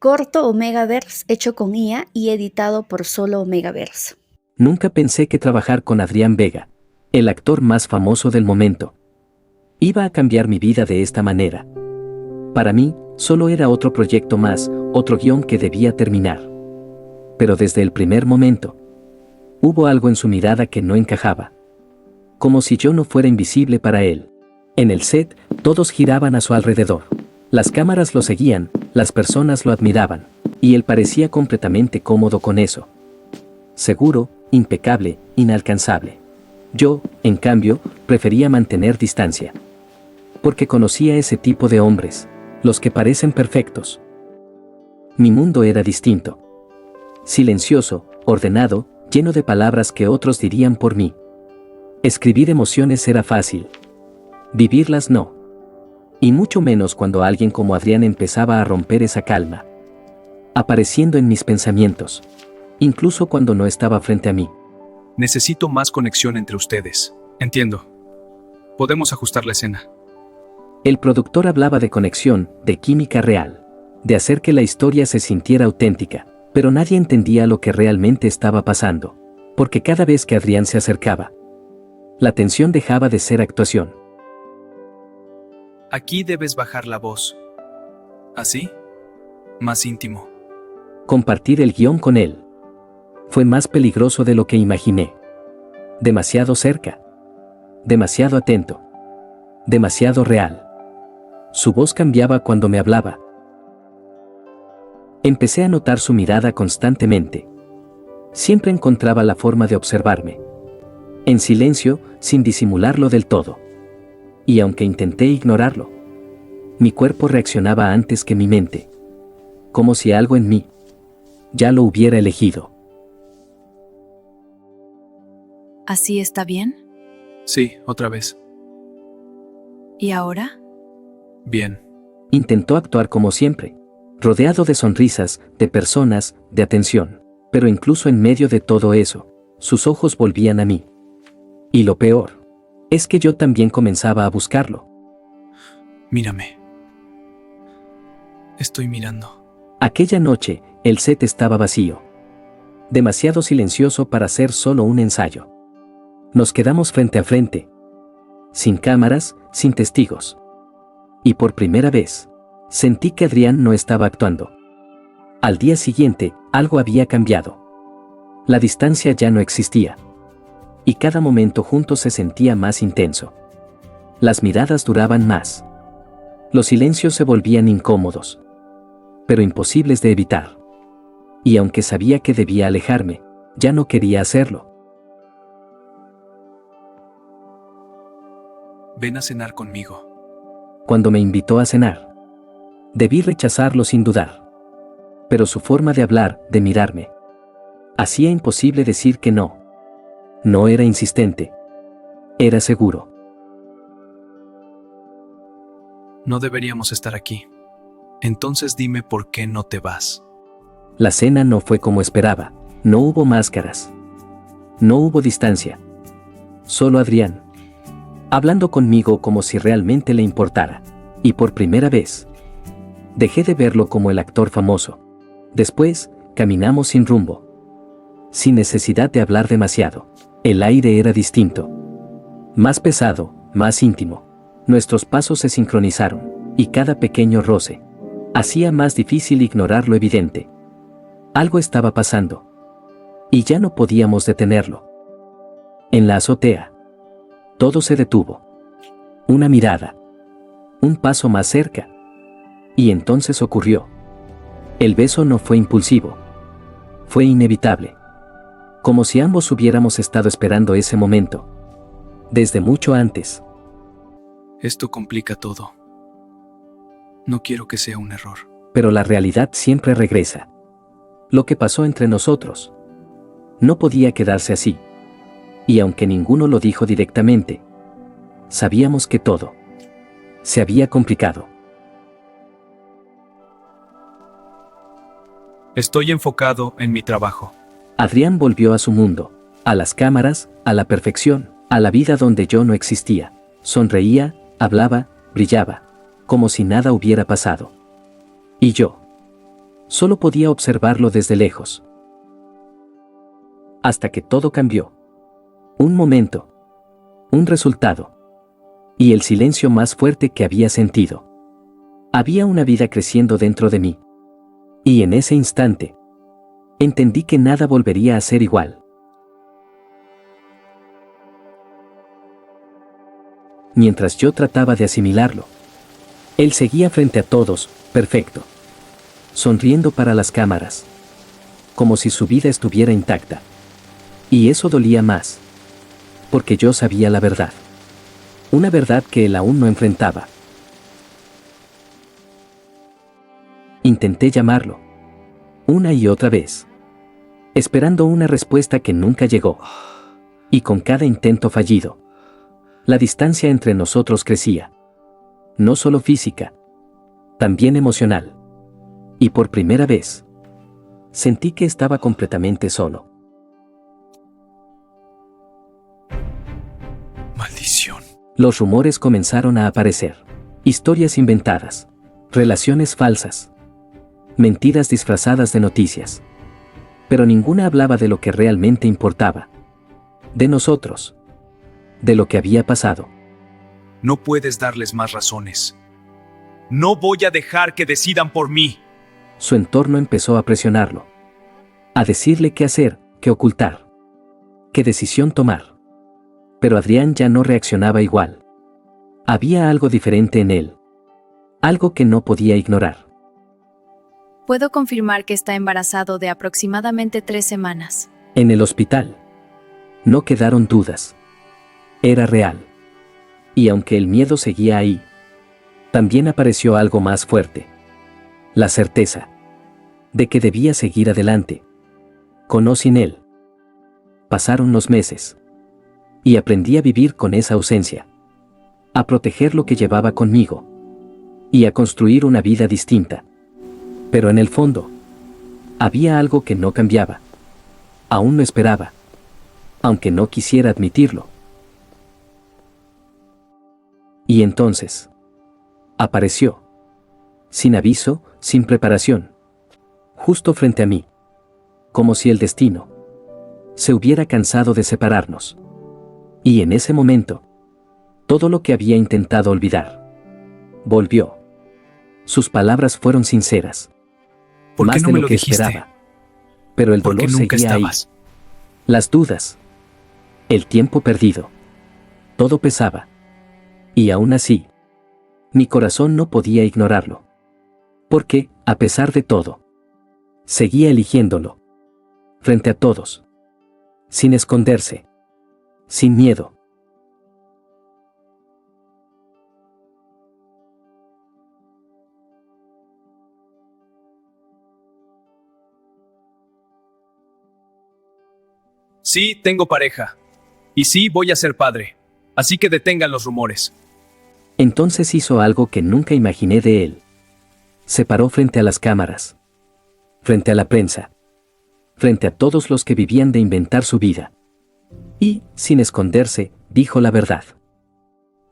Corto Omegaverse hecho con IA y editado por solo Omegaverse. Nunca pensé que trabajar con Adrián Vega, el actor más famoso del momento, iba a cambiar mi vida de esta manera. Para mí, solo era otro proyecto más, otro guión que debía terminar. Pero desde el primer momento, hubo algo en su mirada que no encajaba. Como si yo no fuera invisible para él. En el set, todos giraban a su alrededor. Las cámaras lo seguían, las personas lo admiraban, y él parecía completamente cómodo con eso. Seguro, impecable, inalcanzable. Yo, en cambio, prefería mantener distancia. Porque conocía ese tipo de hombres, los que parecen perfectos. Mi mundo era distinto. Silencioso, ordenado, lleno de palabras que otros dirían por mí. Escribir emociones era fácil. Vivirlas no. Y mucho menos cuando alguien como Adrián empezaba a romper esa calma. Apareciendo en mis pensamientos. Incluso cuando no estaba frente a mí. Necesito más conexión entre ustedes. Entiendo. Podemos ajustar la escena. El productor hablaba de conexión, de química real. De hacer que la historia se sintiera auténtica. Pero nadie entendía lo que realmente estaba pasando. Porque cada vez que Adrián se acercaba, la tensión dejaba de ser actuación. Aquí debes bajar la voz. ¿Así? Más íntimo. Compartir el guión con él fue más peligroso de lo que imaginé. Demasiado cerca. Demasiado atento. Demasiado real. Su voz cambiaba cuando me hablaba. Empecé a notar su mirada constantemente. Siempre encontraba la forma de observarme. En silencio, sin disimularlo del todo. Y aunque intenté ignorarlo, mi cuerpo reaccionaba antes que mi mente. Como si algo en mí ya lo hubiera elegido. ¿Así está bien? Sí, otra vez. ¿Y ahora? Bien. Intentó actuar como siempre, rodeado de sonrisas, de personas, de atención. Pero incluso en medio de todo eso, sus ojos volvían a mí. Y lo peor es que yo también comenzaba a buscarlo. Mírame. Estoy mirando. Aquella noche, el set estaba vacío. Demasiado silencioso para ser solo un ensayo. Nos quedamos frente a frente. Sin cámaras, sin testigos. Y por primera vez, sentí que Adrián no estaba actuando. Al día siguiente, algo había cambiado. La distancia ya no existía. Y cada momento juntos se sentía más intenso. Las miradas duraban más. Los silencios se volvían incómodos. Pero imposibles de evitar. Y aunque sabía que debía alejarme, ya no quería hacerlo. Ven a cenar conmigo. Cuando me invitó a cenar, debí rechazarlo sin dudar. Pero su forma de hablar, de mirarme, hacía imposible decir que no. No era insistente. Era seguro. No deberíamos estar aquí. Entonces dime por qué no te vas. La cena no fue como esperaba. No hubo máscaras. No hubo distancia. Solo Adrián, hablando conmigo como si realmente le importara. Y por primera vez, dejé de verlo como el actor famoso. Después, caminamos sin rumbo. Sin necesidad de hablar demasiado. El aire era distinto. Más pesado, más íntimo. Nuestros pasos se sincronizaron, y cada pequeño roce hacía más difícil ignorar lo evidente. Algo estaba pasando. Y ya no podíamos detenerlo. En la azotea, todo se detuvo. Una mirada. Un paso más cerca. Y entonces ocurrió. El beso no fue impulsivo. Fue inevitable. Como si ambos hubiéramos estado esperando ese momento. Desde mucho antes. Esto complica todo. No quiero que sea un error. Pero la realidad siempre regresa. Lo que pasó entre nosotros no podía quedarse así. Y aunque ninguno lo dijo directamente, sabíamos que todo se había complicado. Estoy enfocado en mi trabajo. Adrián volvió a su mundo, a las cámaras, a la perfección, a la vida donde yo no existía. Sonreía, hablaba, brillaba, como si nada hubiera pasado. Y yo, Solo podía observarlo desde lejos. Hasta que todo cambió. Un momento. Un resultado. Y el silencio más fuerte que había sentido. Había una vida creciendo dentro de mí. Y en ese instante, entendí que nada volvería a ser igual. Mientras yo trataba de asimilarlo, él seguía frente a todos, perfecto. Sonriendo para las cámaras. Como si su vida estuviera intacta. Y eso dolía más. Porque yo sabía la verdad. Una verdad que él aún no enfrentaba. Intenté llamarlo. Una y otra vez. Esperando una respuesta que nunca llegó. Y con cada intento fallido, la distancia entre nosotros crecía. No solo física, también emocional. Y por primera vez, sentí que estaba completamente solo. Maldición. Los rumores comenzaron a aparecer. Historias inventadas. Relaciones falsas. Mentiras disfrazadas de noticias. Pero ninguna hablaba de lo que realmente importaba. De nosotros. De lo que había pasado. No puedes darles más razones. No voy a dejar que decidan por mí. Su entorno empezó a presionarlo. A decirle qué hacer, qué ocultar. Qué decisión tomar. Pero Adrián ya no reaccionaba igual. Había algo diferente en él. Algo que no podía ignorar. Puedo confirmar que está embarazado de aproximadamente 3 semanas. En el hospital. No quedaron dudas. Era real. Y aunque el miedo seguía ahí, también apareció algo más fuerte. La certeza de que debía seguir adelante. Con o sin él. Pasaron los meses. Y aprendí a vivir con esa ausencia. A proteger lo que llevaba conmigo. Y a construir una vida distinta. Pero en el fondo, había algo que no cambiaba. Aún lo esperaba. Aunque no quisiera admitirlo. Y entonces, apareció. Sin aviso, sin preparación. Justo frente a mí. Como si el destino se hubiera cansado de separarnos. Y en ese momento, todo lo que había intentado olvidar, volvió. Sus palabras fueron sinceras. ¿Por qué Más no de me lo lo que dijiste? esperaba. Pero el Porque dolor nunca seguía ahí. estabas. Las dudas. El tiempo perdido. Todo pesaba. Y aún así, mi corazón no podía ignorarlo. Porque, a pesar de todo, seguía eligiéndolo. Frente a todos. Sin esconderse. Sin miedo. Sí, tengo pareja. Y sí, voy a ser padre. Así que detengan los rumores. Entonces hizo algo que nunca imaginé de él. Se paró frente a las cámaras. Frente a la prensa. Frente a todos los que vivían de inventar su vida. Y, sin esconderse, dijo la verdad.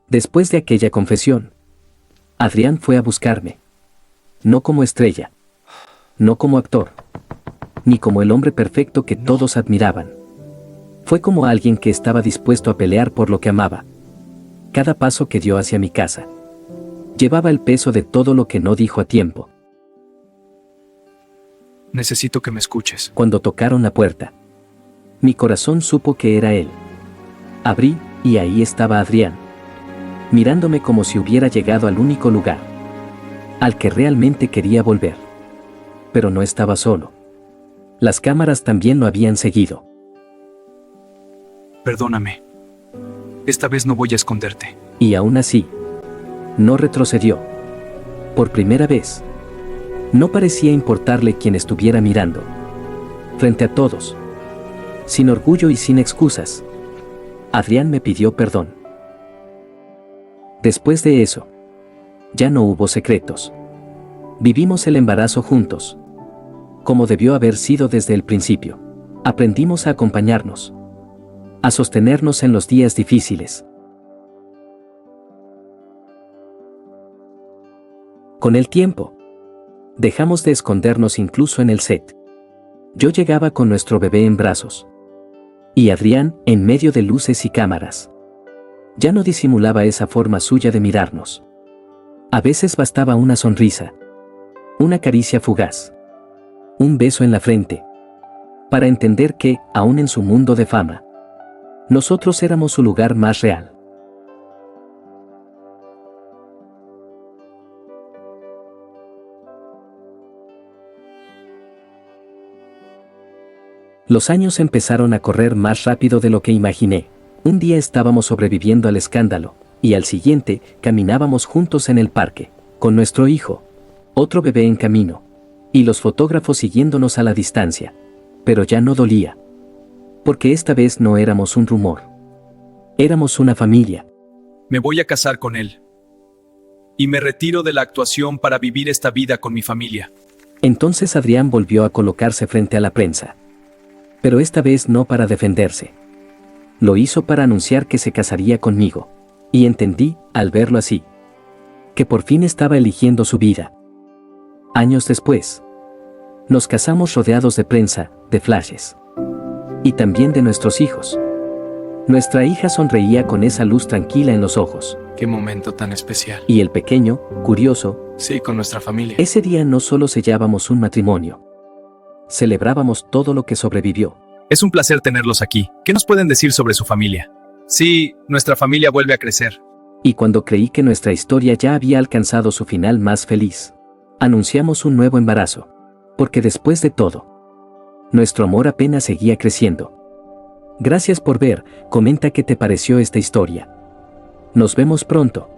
Después de aquella confesión, Adrián fue a buscarme. No como estrella. No como actor. Ni como el hombre perfecto que todos admiraban. Fue como alguien que estaba dispuesto a pelear por lo que amaba. Cada paso que dio hacia mi casa llevaba el peso de todo lo que no dijo a tiempo. Necesito que me escuches. Cuando tocaron la puerta, mi corazón supo que era él. Abrí, y ahí estaba Adrián, mirándome como si hubiera llegado al único lugar al que realmente quería volver. Pero no estaba solo. Las cámaras también lo habían seguido. Perdóname. Esta vez no voy a esconderte. Y aún así, no retrocedió. Por primera vez, no parecía importarle quien estuviera mirando. Frente a todos, sin orgullo y sin excusas, Adrián me pidió perdón. Después de eso, ya no hubo secretos. Vivimos el embarazo juntos, como debió haber sido desde el principio. Aprendimos a acompañarnos, a sostenernos en los días difíciles. Con el tiempo, Dejamos de escondernos incluso en el set. Yo llegaba con nuestro bebé en brazos. Y Adrián, en medio de luces y cámaras. Ya no disimulaba esa forma suya de mirarnos. A veces bastaba una sonrisa. Una caricia fugaz. Un beso en la frente. Para entender que, aún en su mundo de fama, nosotros éramos su lugar más real. Los años empezaron a correr más rápido de lo que imaginé. Un día estábamos sobreviviendo al escándalo, y al siguiente, caminábamos juntos en el parque, con nuestro hijo, otro bebé en camino, y los fotógrafos siguiéndonos a la distancia. Pero ya no dolía. Porque esta vez no éramos un rumor. Éramos una familia. Me voy a casar con él. Y me retiro de la actuación para vivir esta vida con mi familia. Entonces Adrián volvió a colocarse frente a la prensa. Pero esta vez no para defenderse. Lo hizo para anunciar que se casaría conmigo. Y entendí, al verlo así, que por fin estaba eligiendo su vida. Años después, nos casamos rodeados de prensa, de flashes. Y también de nuestros hijos. Nuestra hija sonreía con esa luz tranquila en los ojos. Qué momento tan especial. Y el pequeño, curioso, Sí, con nuestra familia. ese día no solo sellábamos un matrimonio. Celebrábamos todo lo que sobrevivió. Es un placer tenerlos aquí. ¿Qué nos pueden decir sobre su familia? Sí, nuestra familia vuelve a crecer. Y cuando creí que nuestra historia ya había alcanzado su final más feliz, anunciamos un nuevo embarazo. Porque después de todo, nuestro amor apenas seguía creciendo. Gracias por ver, comenta qué te pareció esta historia. Nos vemos pronto.